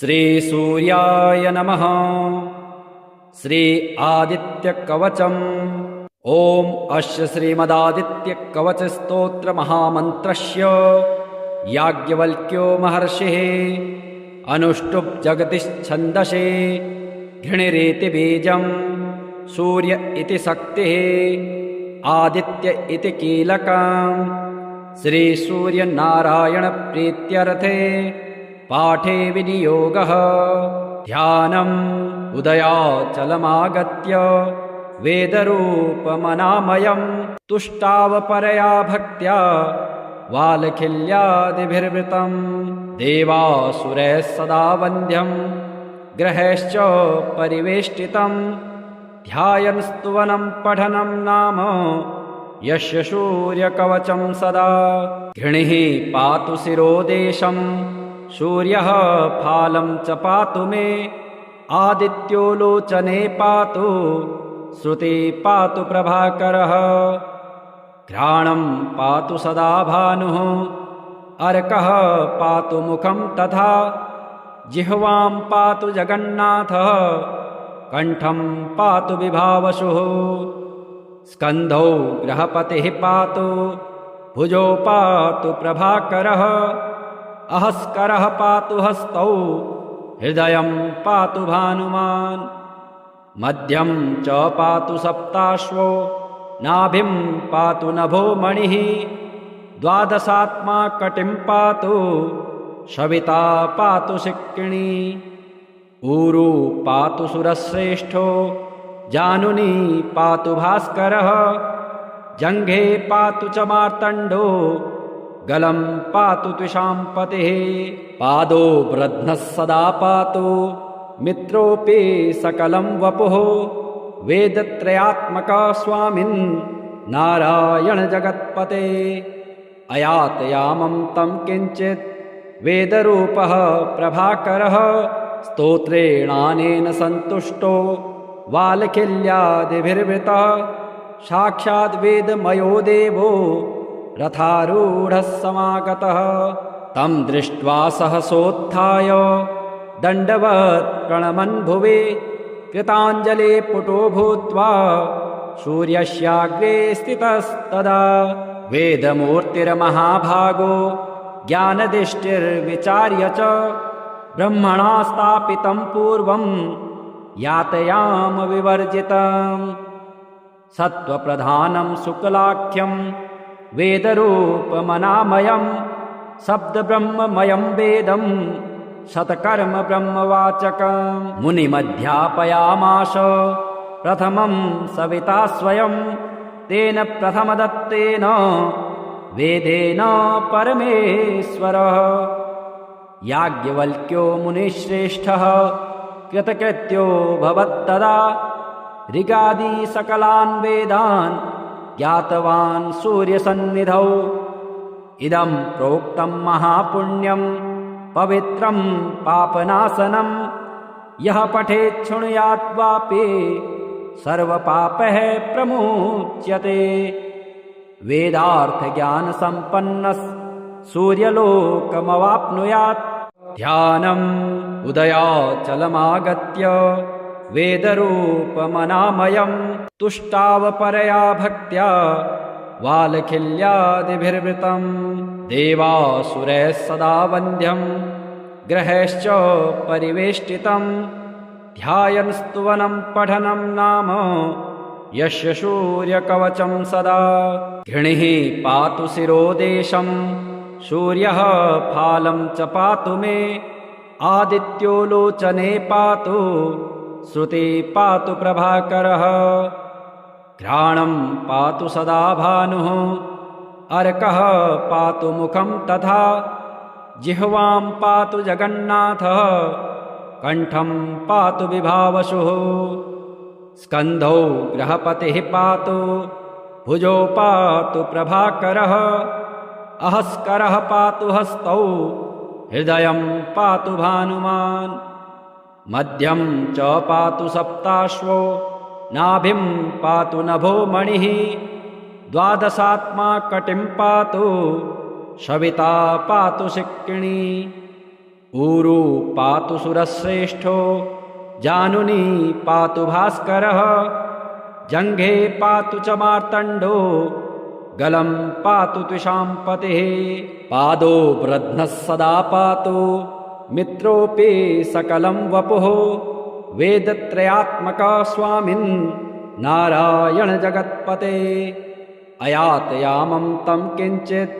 श्री सूर्याय नमः। श्री आदित्यकवचम्। ओम अस्य श्रीमदादित्यकवचस्तोत्रमहामन्त्रस्य याज्ञवल्क्यो महर्षिः अनुष्टुप् जगतिश्छन्दसे घृणिरेति बीजं सूर्य इति शक्तिः आदित्य इति कीलकम्। श्री सूर्यनारायण प्रीत्यर्थे पाठे विनियोगः। ध्यानम् उदयाचलमागत्य वेदरूपमनामयम् तुष्टावपरया भक्त्या वालखिल्यादिभिर्वृतम्। देवासुरैः सदा वन्द्यम् ग्रहैश्च परिवेष्टितम्। ध्यायन् स्तुवनं पठनं नाम यस्य सूर्यकवचं सदा। घृणिः पातु शिरोदेशम् सूर्यः फालं च पातु मे। आदित्यो लोचने पातु श्रुति पातु प्रभाकरः। घ्राणं पातु सदा भानुः अर्कः पातु मुखं तथा। जिह्वां पातु जगन्नाथः कण्ठं पातु विभावसुः। स्कन्धौ ग्रहपतिः पातु भुजौ पातु प्रभाकरः। अहस्करः पातु हस्तौ हृदयं पातु भानुमान्। मध्यं च पातु सप्ताश्वो नाभिं पातु नभो मणिः। द्वादशात्मा कटिं पातु सविता पातु शिक्किणी। ऊरु पातु सुरश्रेष्ठो जानुनी पातु भास्करः। जङ्घे पातु च मार्तण्डो गलं पातु त्विषाम्पतिः। पादो ब्रध्नः सदा पातु मित्रोऽपि सकलं वपुः। वेदत्रयात्मका स्वामिन् नारायण जगत्पते। अयातयामं तं किञ्चित् वेदरूपः प्रभाकरः। स्तोत्रेणानेन सन्तुष्टो वालखिल्यादिभिर्वृतः। साक्षाद्वेदमयो देवो रथारूढः समागतः। तं दृष्ट्वा सहसोत्थाय दण्डवत् प्रणमन् भुवि। कृताञ्जले पुटो भूत्वा सूर्यस्याग्रे स्थितस्तदा। वेदमूर्तिर्महाभागो ज्ञानदृष्टिर्विचार्य च ब्रह्मणा स्थापितं पूर्वं यातयाम विवर्जितम्। सत्त्वप्रधानं शुक्लाख्यं वेदरूपमनामयम्। शब्दब्रह्ममयं वेदं शतकर्म ब्रह्मवाचकम्। मुनिमध्यापयामास प्रथमं सविता स्वयं। तेन प्रथमदत्तेन वेदेन परमेश्वरः। याज्ञवल्क्यो मुनिश्रेष्ठः कृतकृत्यो भवत्तदा। ऋगादि सकलान् वेदान् ज्ञातवान् सूर्यसन्निधौ। इदं प्रोक्तं महापुण्यं पवित्रं पापनाशनं। यः पठेत् शृणुयात् वापि सर्वपापैः प्रमुच्यते। वेदार्थज्ञानसम्पन्नः सूर्यलोकमवाप्नुयात्। ध्यानम् उदयाचलमागत्य वेदरूपमनामयम् तुष्टावपरया भक्त्या वालखिल्यादिभिर्वृतम्। देवासुरैः सदा वन्द्यम् ग्रहैश्च परिवेष्टितम्। ध्यायन् स्तुवनं पठनं नाम यस्य सूर्यकवचं सदा। घृणिः पातु शिरोदेशम् सूर्यः फालं च पातु मे। आदित्यो लोचने पातु श्रुति पातु प्रभाकरः। घ्राणं पातु सदा भानुः अर्कः पातु मुखं तथा। जिह्वां पातु जगन्नाथः कण्ठं पातु विभावसुः। स्कन्धौ ग्रहपतिः पातु भुजौ पातु प्रभाकरः। अहस्करः पातु हस्तौ हृदयं पातु भानुमान्। मध्यं च पातु सप्ताश्वो नाभिं पातु नभो मणिः। द्वादशात्मा कटिं पातु सविता पातु शिक्किणी। ऊरू पातु सुरश्रेष्ठो जानुनी पातु भास्करः जङ्घे पातु च मार्तण्डो गलं पातु त्विषां पतिः पादो वृध्नः सदा पातु मित्रोऽपि सकलं वपुः वेदत्रयात्मका स्वामिन् नारायण जगत्पते अयातयामं तं किञ्चित्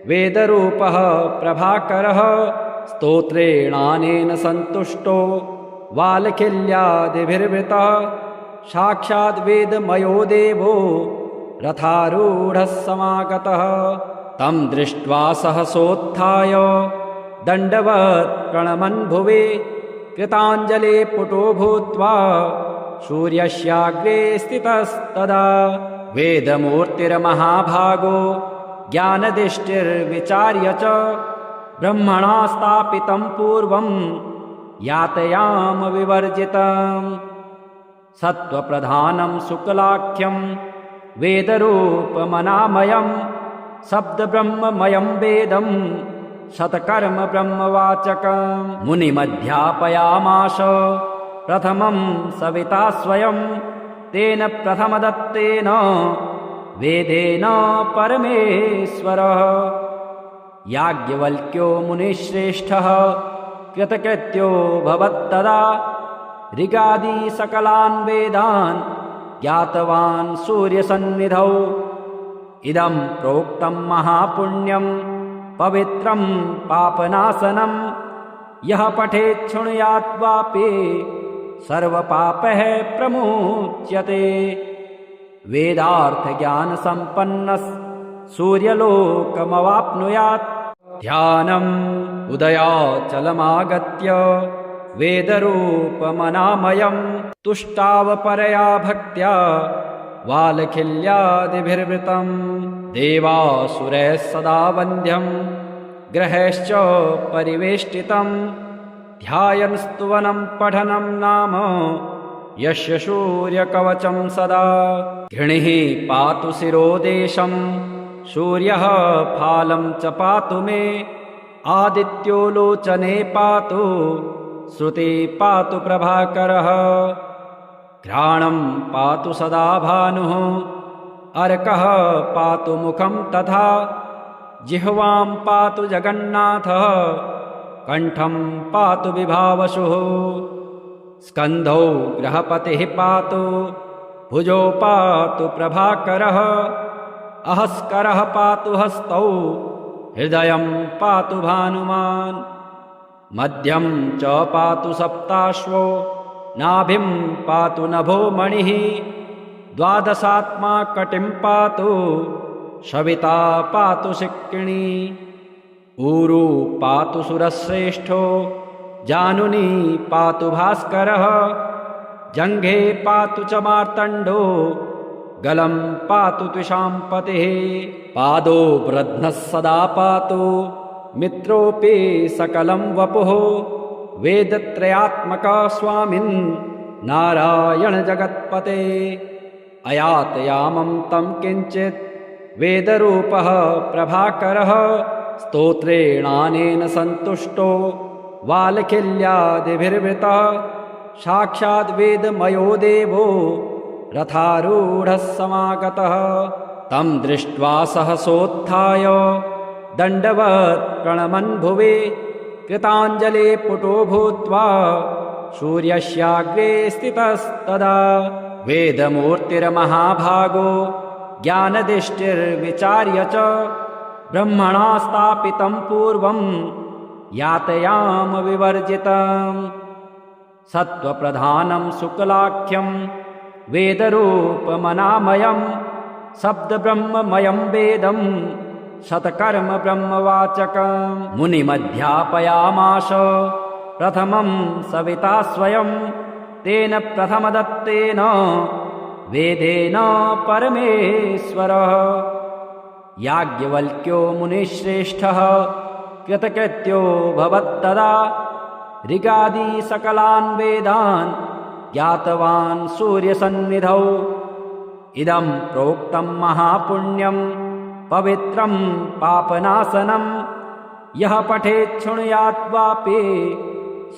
वेदरूपः प्रभाकरः स्तोत्रेणानेन सन्तुष्टो वालखिल्यादिभिर्वृतः साक्षाद् वेदमयो देवो रथारूढः समागतः तं दृष्ट्वा सहसोत्थाय दण्डवत् प्रणमन् भुवि कृताञ्जले पुटो भूत्वा सूर्यस्याग्रे स्थितस्तदा वेदमूर्तिर्महाभागो ज्ञानदिष्टिर्विचार्य च ब्रह्मणा स्थापितं पूर्वं यातयाम विवर्जितम् सत्त्वप्रधानं शुक्लाख्यं वेदरूपमनामयं शब्दब्रह्ममयं वेदं शतकर्म ब्रह्मवाचकं मुनिमध्यापयामास प्रथमं सविता स्वयं तेन प्रथमदत्तेन वेदेन परमेश्वरः याज्ञवल्क्यो मुनिश्रेष्ठः कृतकृत्यो भवत्तदा ऋगादि सकलान् वेदान् ज्ञातवान् सूर्यसन्निधौ इदं प्रोक्तं महापुण्यं पवित्रं पापनाशनं यः पठेत् शृणुयात् वापि सर्वपापः प्रमुच्यते वेदार्थज्ञानसम्पन्नः सूर्यलोकमवाप्नुयात् ध्यानम् उदयाचलमागत्य वेदरूपमनामयं तुष्टावपरया भक्त्या वालखिल्यादिभिर्वृतं देवासुरैः सदा वन्द्यं ग्रहैश्च परिवेष्टितं ध्यायन् स्तुवनं पठनं नाम यस्य सूर्यकवचं सदा घृणिः पातु शिरोदेशं सूर्यः फालं च पातु मे आदित्यो लोचने पातु श्रुति पातु प्रभाकरः घ्राणं पातु सदा भानुः अर्कः पातु मुखं तथा जिह्वां पातु जगन्नाथः कण्ठं पातु विभावसुः स्कन्धौ गृहपतिः पातु भुजौ पातु प्रभाकरः अहस्करः पातु हस्तौ हृदयं पातु भानुमान् मध्यं च पातु सप्ताश्वो नाभिं पातु नभो मणिः द्वादशात्मा कटिं पातु सविता पातु शिक्किणी ऊरू पातु सुरश्रेष्ठो जानुनी पातु भास्करः जङ्घे पातु च मार्तण्डो गलं पातु त्विषां पतिः पादो वृध्नः सदा पातु मित्रोऽपि सकलं वपुः वेदत्रयात्मका स्वामिन् नारायण जगत्पते अयातयामं तं किञ्चित् वेदरूपः प्रभाकरः स्तोत्रेणानेन सन्तुष्टो वालखिल्यादिभिर्वृतः साक्षाद् वेदमयो देवो रथारूढः समागतः तं दृष्ट्वा सहसोत्थाय दण्डवत् प्रणमन् भुवि कृताञ्जले पुटो भूत्वा सूर्यस्याग्रे स्थितस्तदा वेदमूर्तिर्महाभागो ज्ञानदिष्टिर्विचार्य च ब्रह्मणा स्थापितं पूर्वं यातयाम विवर्जितम् सत्त्वप्रधानं शुक्लाख्यं वेदरूपमनामयं शब्दब्रह्ममयं वेदं शतकर्म ब्रह्मवाचकं मुनिमध्यापयामास प्रथमं सविता स्वयं तेन प्रथमदत्तेन वेदेन परमेश्वरः याज्ञवल्क्यो मुनिश्रेष्ठः कृतकृत्यो भवत्तदा ऋगादि सकलान् वेदान् ज्ञातवान् सूर्यसन्निधौ इदं प्रोक्तं महापुण्यं पवित्रं पापनाशनं यः पठेत् शृणुयात् वापि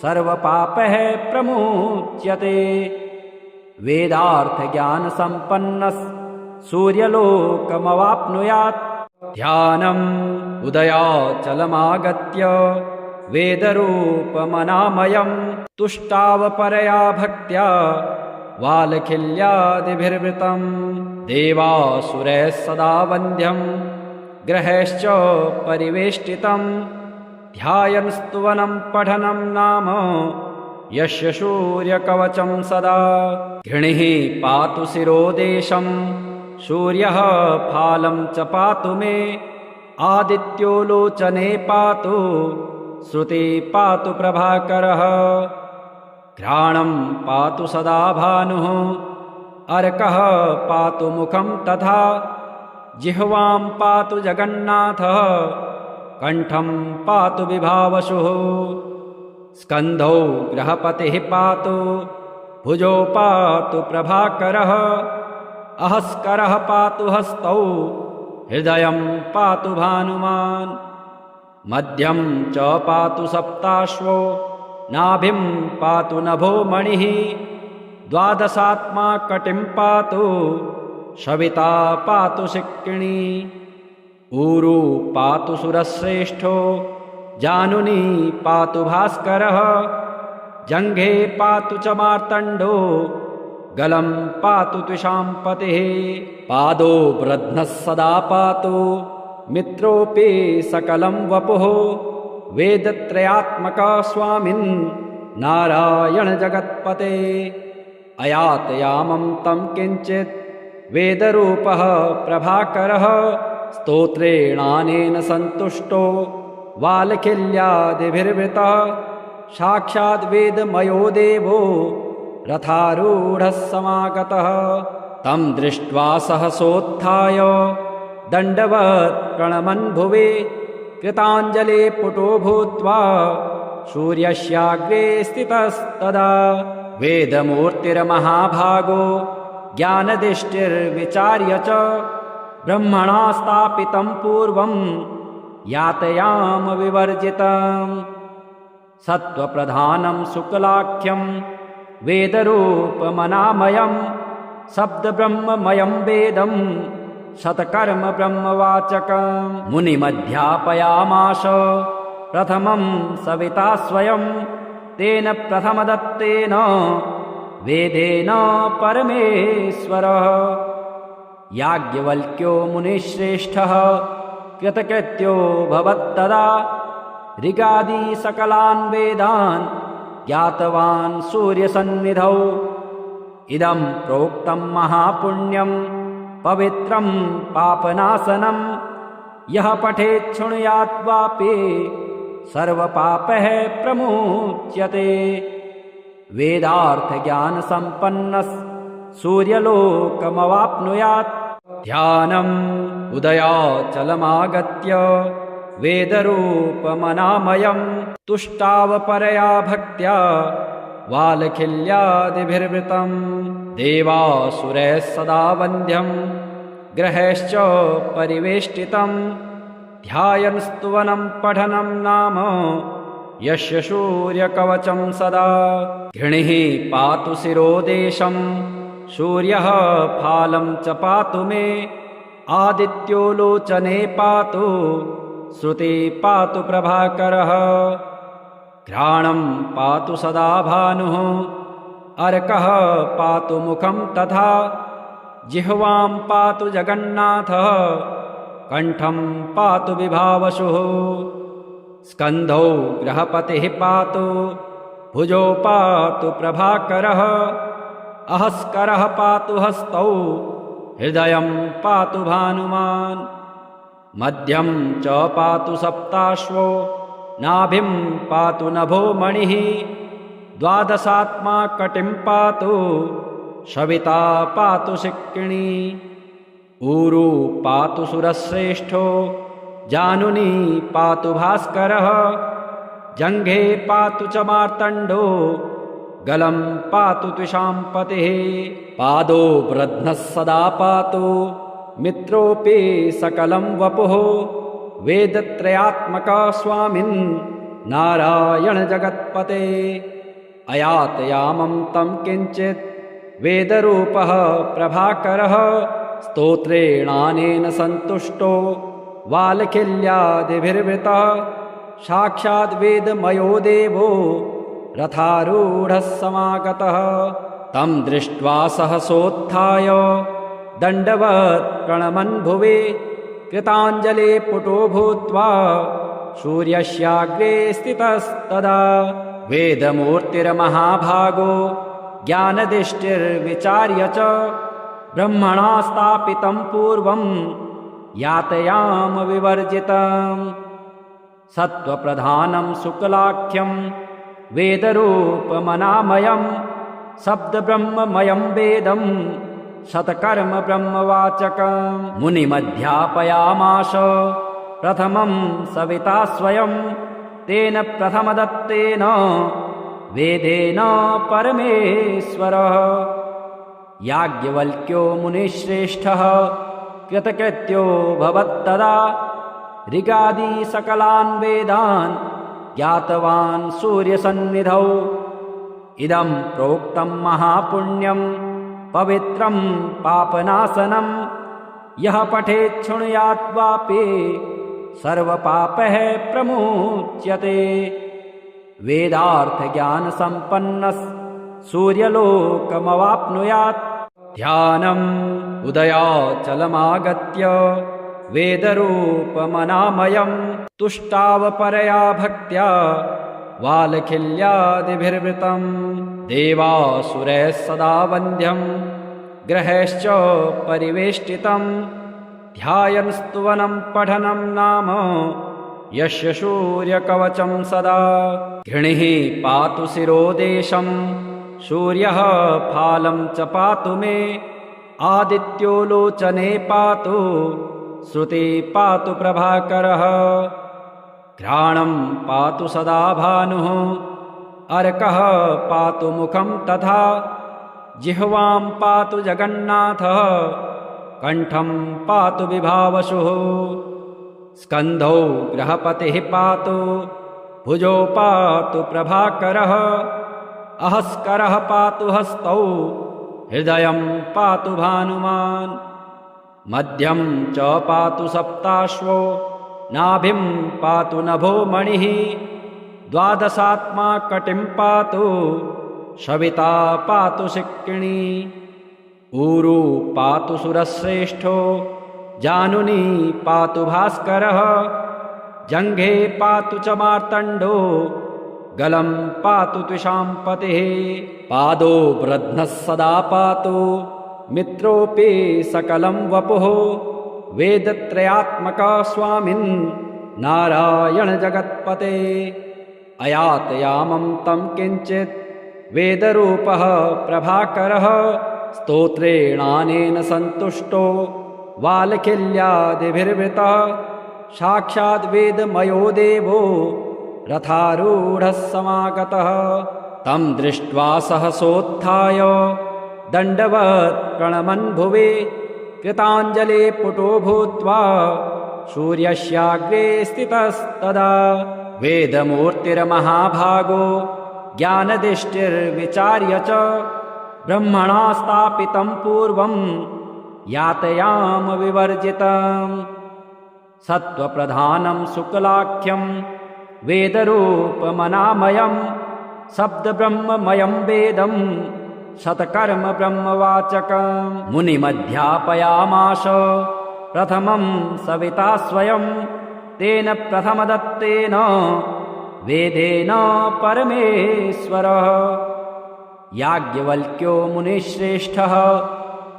सर्वपापैः प्रमुच्यते। वेदार्थज्ञानसम्पन्नः सूर्यलोकमवाप्नुयात्। ध्यानम् उदयाचलमागत्य वेदरूपमनामयम् तुष्टावपरया भक्त्या वालखिल्यादिभिर्वृतम्। देवासुरैः सदा वन्द्यम् ग्रहैश्च परिवेष्टितम्। ध्यायन् स्तुवनम् पठनम् नाम यस्य सूर्यकवचं सदा। घृणिः पातु शिरोदेशम् सूर्यः फालं च पातु मे। आदित्यो लोचने पातु श्रुति पातु प्रभाकरः। घ्राणं पातु सदा भानुः अर्कः पातु मुखं तथा। जिह्वां पातु जगन्नाथः कण्ठं पातु विभावसुः। स्कन्धौ गृहपतिः पातु भुजौ पातु प्रभाकरः। अहस्करः पातु हस्तौ हृदयं पातु भानुमान्। मध्यं च पातु सप्ताश्वो नाभिं पातु नभो मणिः। द्वादशात्मा कटिं पातु सविता पातु शिक्किणी। ऊरु पातु सुरश्रेष्ठो जानुनी पातु भास्करः। जङ्घे पातु च मार्तण्डो गलं पातु त्विषाम्पतिः। पादो ब्रध्नः सदा पातु मित्रोऽपि सकलं वपुः। वेदत्रयात्मका स्वामिन् नारायण जगत्पते। अयातयामं तं किञ्चित् वेदरूपः प्रभाकरः। स्तोत्रेणानेन सन्तुष्टो वालखिल्यादिभिर्वृतः। साक्षाद् वेदमयो देवो रथारूढः समागतः। तं दृष्ट्वा सहसोत्थाय दण्डवत् प्रणमन् भुवि। कृताञ्जले पुटो भूत्वा सूर्यस्याग्रे स्थितस्तदा। वेदमूर्तिर्महाभागो ज्ञानदृष्टिर्विचार्य च। ब्रह्मणा स्थापितं पूर्वं यातयाम विवर्जितम्। सत्त्वप्रधानं शुक्लाख्यं वेदरूपमनामयं। शब्दब्रह्ममयं वेदं शतकर्म ब्रह्मवाचकम्। मुनिमध्यापयामास प्रथमं सविता स्वयं। तेन प्रथमदत्तेन वेदेन परमेश्वरः। याज्ञवल्क्यो मुनिश्रेष्ठः कृतकृत्यो भवत्तदा। ऋगादि सकलान् वेदान् ज्ञातवान् सूर्यसन्निधौ। इदं प्रोक्तं महापुण्यं पवित्रं पापनाशनं। यः पठेत् शृणुयात् वापि सर्वपापैः प्रमुच्यते। वेदार्थज्ञानसम्पन्नः सूर्यलोकमवाप्नुयात्। ध्यानम् उदयाचलमागत्य वेदरूपमनामयम् तुष्टावपरया भक्त्या वालखिल्यादिभिर्वृतम्। देवासुरैः सदा वन्द्यम् ग्रहैश्च परिवेष्टितम्। ध्यायन् स्तुवनम् पठनम् नाम यस्य सूर्यकवचं सदा। घृणिः पातु शिरोदेशम् सूर्यः फालं च पातु मे। आदित्यो लोचने पातु श्रुति पातु प्रभाकरः। घ्राणं पातु सदा भानुः अर्कः पातु मुखं तथा। जिह्वां पातु जगन्नाथः कण्ठं पातु विभावसुः। स्कन्धौ गृहपतिः पातु भुजौ पातु प्रभाकरः। अहस्करः पातु हस्तौ हृदयं पातु भानुमान्। मध्यं च पातु सप्ताश्वो नाभिं पातु नभो मणिः। द्वादशात्मा कटिं पातु सविता पातु शिक्किणी। ऊरु पातु सुरश्रेष्ठो जानुनी पातु भास्करः। जङ्घे पातु च मार्तण्डो गलं पातु त्विषाम्पतिः। पादो ब्रध्नः सदा पातु मित्रोऽपि सकलं वपुः। वेदत्रयात्मक स्वामिन् नारायण जगत्पते अयातयामं तं किञ्चित् वेदरूपः प्रभाकरः स्तोत्रेणानेन सन्तुष्टो वालखिल्यादिभिर्वृतः साक्षाद् वेदमयो देवो रथारूढः समागतः तं दृष्ट्वा सहसोत्थाय दण्डवत् प्रणमन् भुवि कृताञ्जलि पुटो भूत्वा सूर्यस्याग्रे स्थितस्तदा वेदमूर्तिर्महाभागो ज्ञानदृष्टिर्विचार्य च ब्रह्मणा स्थापितं पूर्वं यातयाम विवर्जितम् सत्त्वप्रधानं शुक्लाख्यं वेदरूपमनामयं शब्दब्रह्ममयं वेदं शतकर्म ब्रह्मवाचकं मुनिमध्यापयामास प्रथमं सविता स्वयं तेन प्रथमदत्तेन वेदेन परमेश्वरः याज्ञवल्क्यो मुनिश्रेष्ठः कृतकृत्यो भवत्तदा ऋगादि सकलान् वेदान् ज्ञातवान् सूर्यसन्निधौ इदं प्रोक्तं महापुण्यं पवित्रं पापनाशनं यः पठेत् शृणुयात् वापि सर्वपापः प्रमुच्यते वेदार्थज्ञानसम्पन्नः सूर्यलोकमवाप्नुयात् ध्यानम् उदयाचलमागत्य वेदरूपमनामयं तुष्टावपरया भक्त्या वालखिल्यादिभिर्वृतं देवासुरैः सदा वन्द्यं ग्रहैश्च परिवेष्टितं ध्यायन् स्तुवनं पठनं नाम यस्य सूर्यकवचं सदा घृणिः पातु शिरोदेशं सूर्यः फालं च पातु मे आदित्यो लोचने पातु श्रुति पातु प्रभाकरः घ्राणं पातु सदा भानुः अर्कः पातु मुखं तथा जिह्वां पातु जगन्नाथः कण्ठं पातु विभावसुः स्कन्धौ ग्रहपतिः पातु भुजौ पातु प्रभाकरः अहस्करः पातु हस्तौ हृदयं पातु भानुमान् मध्यं च पातु सप्ताश्वो नाभिं पातु नभो मणिः द्वादशात्मा कटिं पातु सविता पातु शिक्किणी ऊरू पातु सुरश्रेष्ठो जानुनी पातु भास्करः जङ्घे पातु च मार्तण्डो गलं पातु त्विषाम्पतिः पादो वृध्नः सदा पातु मित्रोऽपि सकलं वपुः वेदत्रयात्मक स्वामिन् नारायण जगत्पते अयातयामं तं किञ्चित् वेदरूपः प्रभाकरः स्तोत्रेणानेन सन्तुष्टो वालखिल्यादिभिर्वृतः साक्षाद् वेदमयो देवो रथारूढः समागतः तं दृष्ट्वा सहसोत्थाय दण्डवत् प्रणमन् भुवि कृताञ्जलि पुटो भूत्वा सूर्यस्याग्रे स्थितस्तदा वेदमूर्तिर्महाभागो ज्ञानदृष्टिर्विचार्य च ब्रह्मणा स्थापितं पूर्वं यातयाम विवर्जितम् सत्त्वप्रधानं शुक्लाख्यं वेदरूपमनामयं शब्दब्रह्ममयं वेदं शतकर्म ब्रह्मवाचकं मुनिमध्यापयामास प्रथमं सविता स्वयं तेन प्रथमदत्तेन वेदेन परमेश्वरः याज्ञवल्क्यो मुनिश्रेष्ठः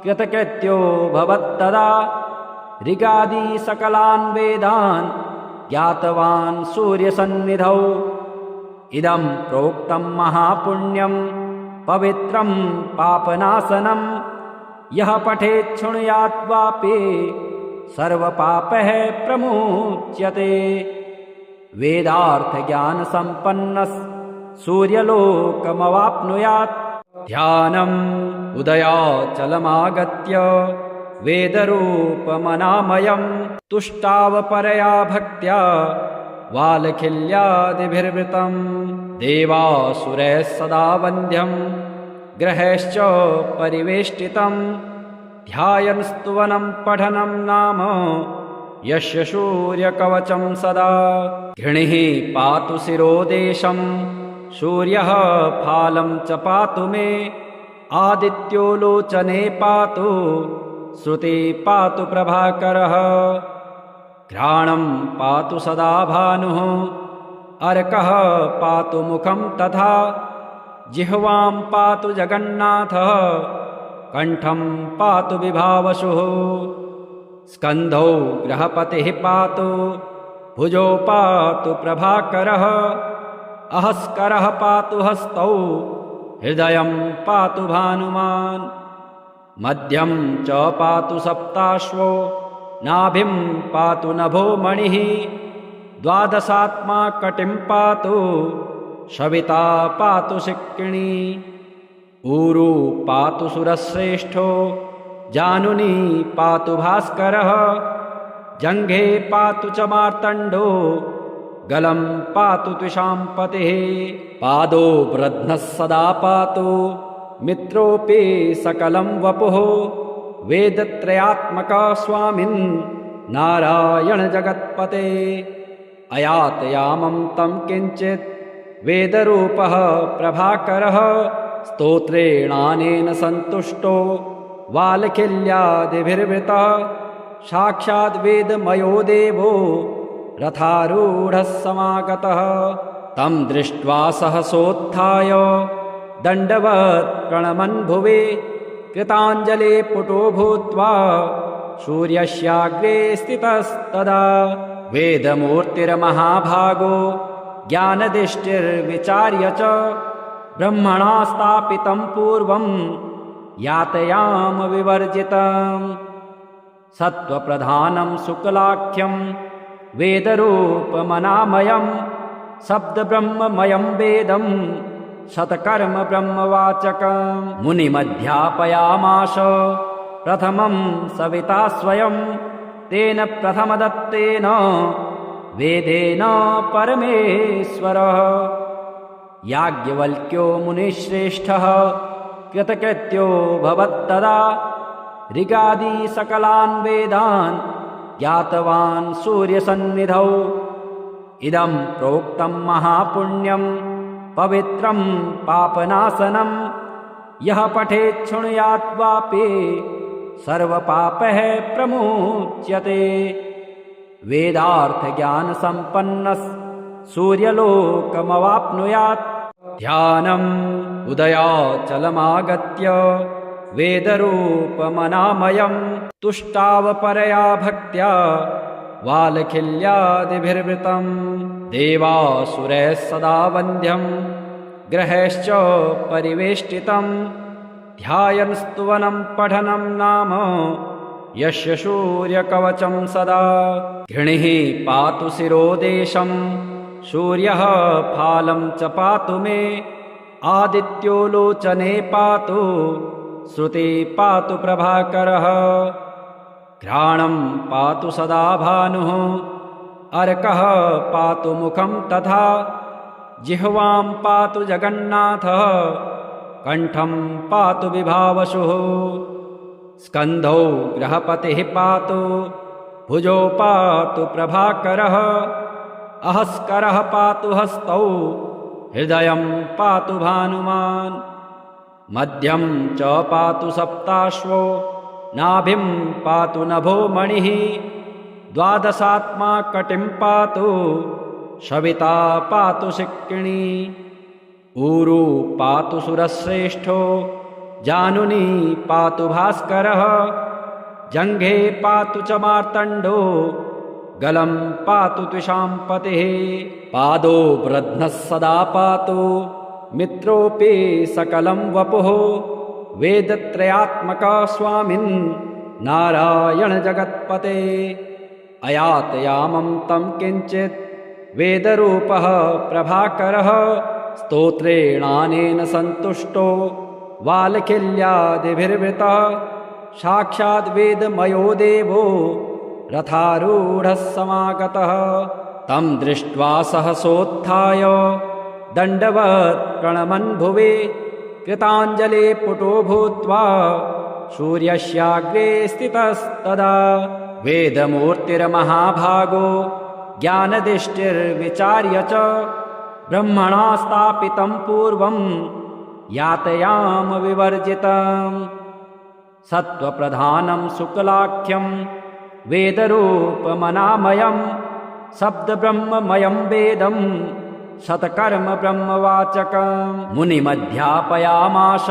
कृतकृत्यो भवत्तदा ऋगादि सकलान् वेदान् ज्ञातवान् सूर्यसन्निधौ इदं प्रोक्तं महापुण्यं पवित्रं पापनाशनं यः पठेत् शृणुयात् वापि सर्वपापः प्रमुच्यते वेदार्थज्ञानसम्पन्नः सूर्यलोकमवाप्नुयात् ध्यानम् उदयाचलमागत्य वेदरूपमनामयम् तुष्टावपरया भक्त्या वालखिल्यादिभिर्वृतं देवासुरैः सदा वन्द्यं ग्रहैश्च परिवेष्टितं ध्यायन् स्तुवनं पठनं नाम यस्य सूर्यकवचं सदा घृणिः पातु शिरोदेशं सूर्यः फालं च पातु मे आदित्यो लोचने पातु श्रुते पातु प्रभाकरः घ्राणं पातु सदा भानुः अर्कः पातु मुखं तथा जिह्वां पातु जगन्नाथः कण्ठं पातु विभावसुः स्कन्धौ ग्रहपतिः पातु भुजौ पातु प्रभाकरः अहस्करः पातु हस्तौ हृदयं पातु भानुमान् मध्यं च पातु सप्ताश्वो नाभिं पातु नभो मणिः द्वादशात्मा कटिं पातु सविता पातु शिक्किणी ऊरू पातु सुरश्रेष्ठो जानुनी पातु भास्करः जङ्घे पातु च मार्तण्डो गलं पातु त्विषाम्पतिः पादो वृध्नः सदा पातु मित्रोऽपि सकलं वपुः वेदत्रयात्मका स्वामिन् नारायण जगत्पते अयातयामं तं किञ्चित् वेदरूपः प्रभाकरः स्तोत्रेणानेन सन्तुष्टो वालखिल्यादिभिर्वृतः साक्षाद् वेदमयो देवो रथारूढः समागतः तं दृष्ट्वा सहसोत्थाय दण्डवत् प्रणमन् भुवि कृताञ्जले पुटो भूत्वा सूर्यस्याग्रे स्थितस्तदा वेदमूर्तिर्महाभागो ज्ञानदृष्टिर्विचार्य च ब्रह्मणा स्थापितं पूर्वं यातयाम विवर्जितं सत्त्वप्रधानं शुक्लाख्यं वेदरूपमनामयं शब्दब्रह्ममयं वेदं शतकर्म ब्रह्मवाचकं मुनिमध्यापयामास प्रथमं सविता स्वयं तेन प्रथमदत्तेन वेदेन परमेश्वरः याज्ञवल्क्यो मुनिश्रेष्ठः कृतकृत्यो भवत्तदा ऋगादि सकलान् वेदान् ज्ञातवान् सूर्यसन्निधौ इदं प्रोक्तं महापुण्यं पवित्रं पापनाशनं यः पठेत् शृणुयात् वापि सर्वपापैः प्रमुच्यते वेदार्थज्ञानसम्पन्नः सूर्यलोकमवाप्नुयात् ध्यानम् उदयाचलमागत्य वेदरूपमनामयं तुष्टावपरया भक्त्या वालखिल्यादिभिर्वृतं देवासुरैः सदा वन्द्यं ग्रहैश्च परिवेष्टितं ध्यायन् स्तुवनं पठनं नाम यस्य सूर्यकवचं सदा घृणिः पातु शिरोदेशं सूर्यः फालं च पातु मे आदित्यो लोचने पातु श्रुते पातु प्रभाकरः घ्राणं पातु सदा भानुः अर्कः पातु मुखं तथा जिह्वां पातु जगन्नाथः कण्ठं पातु विभावसुः स्कन्धौ ग्रहपतिः पातु भुजौ पातु प्रभाकरः अहस्करः पातु हस्तौ हृदयं पातु भानुमान् मध्यं च पातु सप्ताश्वो नाभिं पातु नभो मणिः द्वादशात्मा कटिं पातु सविता पातु शिक्किणी ऊरू पातु सुरश्रेष्ठो जानुनी पातु भास्करः जङ्घे पातु च मार्तण्डो गलं पातु त्विषाम्पतिः पादो वृध्नः सदा पातु मित्रोऽपि सकलं वपुः वेदत्रयात्मका स्वामिन् नारायण जगत्पते अयातयामं तं किञ्चित् वेदरूपः प्रभाकरः स्तोत्रेणानेन सन्तुष्टो वालखिल्यादिभिर्वृतः साक्षाद् वेदमयो देवो रथारूढः समागतः तं दृष्ट्वा सहसोत्थाय दण्डवत् प्रणमन् भुवि कृताञ्जलि पुटो भूत्वा सूर्यस्याग्रे स्थितस्तदा वेदमूर्तिर्महाभागो ज्ञानदृष्टिर्विचार्य च ब्रह्मणा स्थापितं पूर्वं यातयाम विवर्जितम् सत्त्वप्रधानं शुक्लाख्यं वेदरूपमनामयं शब्दब्रह्ममयं वेदं शतकर्म ब्रह्मवाचकं मुनिमध्यापयामास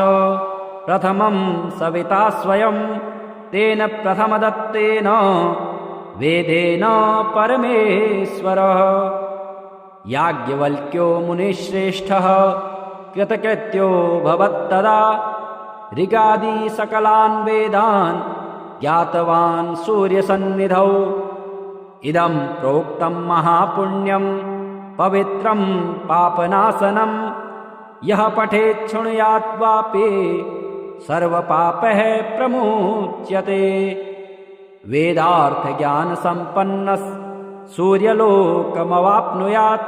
प्रथमं सविता स्वयं तेन प्रथमदत्तेन वेदेन परमेश्वरः याज्ञवल्क्यो मुनिश्रेष्ठः कृतकृत्यो भवत्तदा ऋगादि सकलान् वेदान् ज्ञातवान् सूर्यसन्निधौ इदं प्रोक्तं महापुण्यं पवित्रं पापनाशनं यः पठेत् शृणुयात् वापि सर्वपापः प्रमुच्यते वेदार्थज्ञानसम्पन्नः सूर्यलोकमवाप्नुयात्